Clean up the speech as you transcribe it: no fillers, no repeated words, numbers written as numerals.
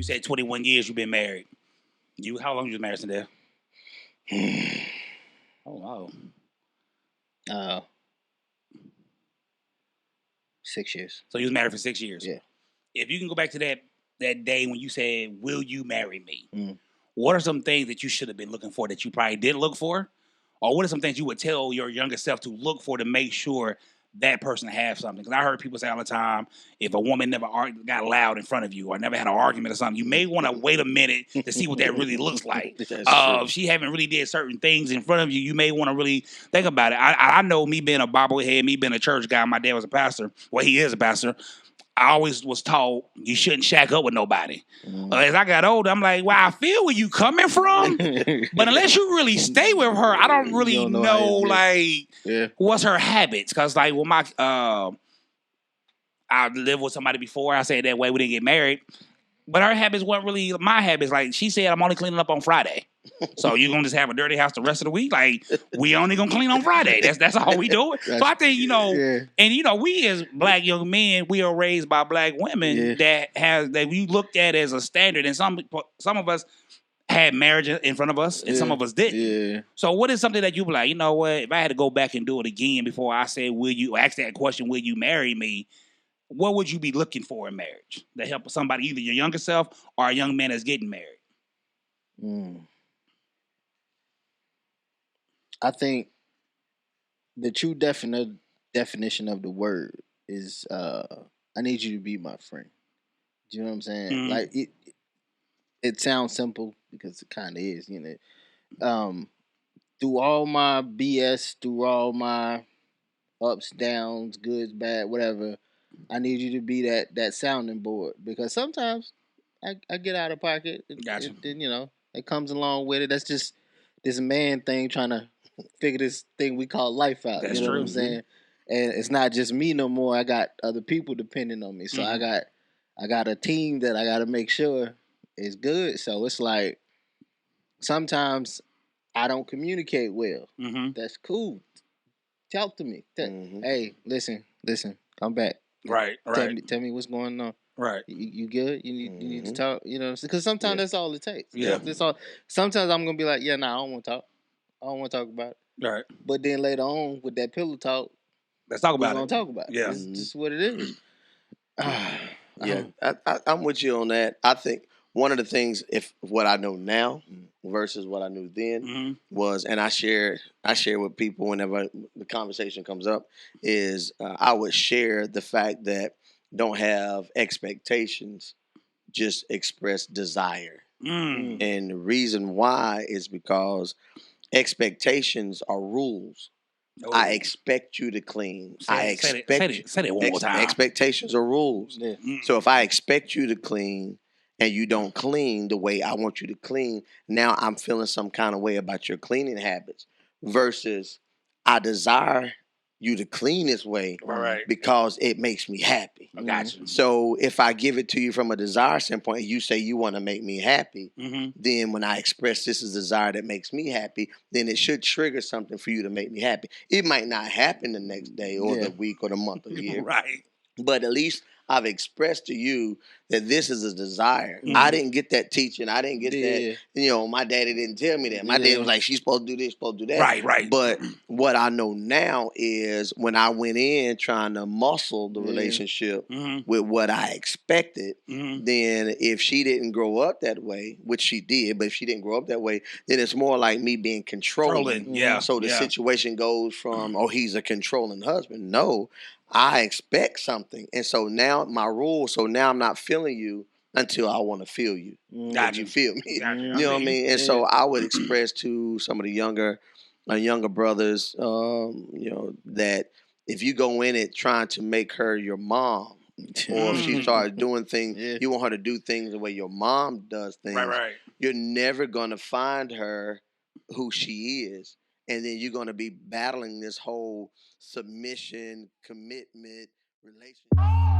said 21 years you've been married. How long you been married, Sandell? Oh, wow. 6 years. So you was married for 6 years. Yeah. If you can go back to that day when you said, "Will you marry me?" What are some things that you should have been looking for that you probably didn't look for, or what are some things you would tell your younger self to look for to make sure that person has something? Because I heard people say all the time, if a woman never got loud in front of you or never had an argument or something, you may want to wait a minute to see what that really looks like. If she haven't really did certain things in front of you, you may want to really think about it. I know, me being a bobblehead, me being a church guy, my dad was a pastor. Well, he is a pastor. I always was taught you shouldn't shack up with nobody. As I got older, I'm like, well, I feel where you coming from, but unless you really stay with her, I don't really know what's her habits. Because like with I lived with somebody before. I said that way we didn't get married, but her habits weren't really my habits. Like she said, I'm only cleaning up on Friday. So you gonna just have a dirty house the rest of the week? Like we only gonna clean on Friday. That's all we do. So I think and we as black young men, we are raised by black women that we looked at as a standard, and some of us had marriage in front of us, and some of us didn't. Yeah. So what is something that you be like, you know what? If I had to go back and do it again before I said, ask that question, will you marry me? What would you be looking for in marriage to help somebody, either your younger self or a young man that's getting married? I think the true definition of the word is I need you to be my friend. Do you know what I'm saying? Like it sounds simple because it kind of is, through all my BS, through all my ups, downs, goods, bad, whatever, I need you to be that sounding board, because sometimes I get out of pocket. Gotcha. It comes along with it. That's just this man thing trying to figure this thing we call life out. That's you know true. What I'm saying? And it's not just me no more. I got other people depending on me. So I got a team that I got to make sure is good. So it's like sometimes I don't communicate well. That's cool. Talk to me. Hey, listen. Come back. Right. Tell me what's going on. Right. You good? You need to talk. Because sometimes that's all it takes. Yeah. That's all. Sometimes I'm gonna be like, I don't want to talk. I don't want to talk about it. Right. But then later on with that pillow talk, let's talk about it. We're gonna talk about it. Yeah. It's just what it is. I'm with you on that. I think one of the things, if what I know now versus what I knew then was, and I share with people whenever the conversation comes up, is I would share the fact that don't have expectations, just express desire. And the reason why is because expectations are rules. I expect you to clean. Say that one more time. Expectations are rules. Yeah. So if I expect you to clean and you don't clean the way I want you to clean, now I'm feeling some kind of way about your cleaning habits, versus I desire you to clean this way because it makes me happy. I got you. So if I give it to you from a desire standpoint, and you say you want to make me happy, then when I express this is desire that makes me happy, then it should trigger something for you to make me happy. It might not happen the next day or the week or the month or the year. Right. But at least I've expressed to you that this is a desire. I didn't get that teaching. I didn't get that. My daddy didn't tell me that. My dad was like, she's supposed to do this, supposed to do that. Right. But what I know now is when I went in trying to muscle the relationship with what I expected, then if she didn't grow up that way, which she did, but if she didn't grow up that way, then it's more like me being controlling. So the situation goes from, he's a controlling husband. No. I expect something. And so now my rule, now I'm not feeling you until I want to feel you. Gotcha. You feel me? Gotcha. You know what I mean? And so I would express to some of the younger brothers, that if you go in it trying to make her your mom, or if she starts doing things, you want her to do things the way your mom does things, you're never going to find her who she is. And then you're going to be battling this whole submission, commitment, relationship.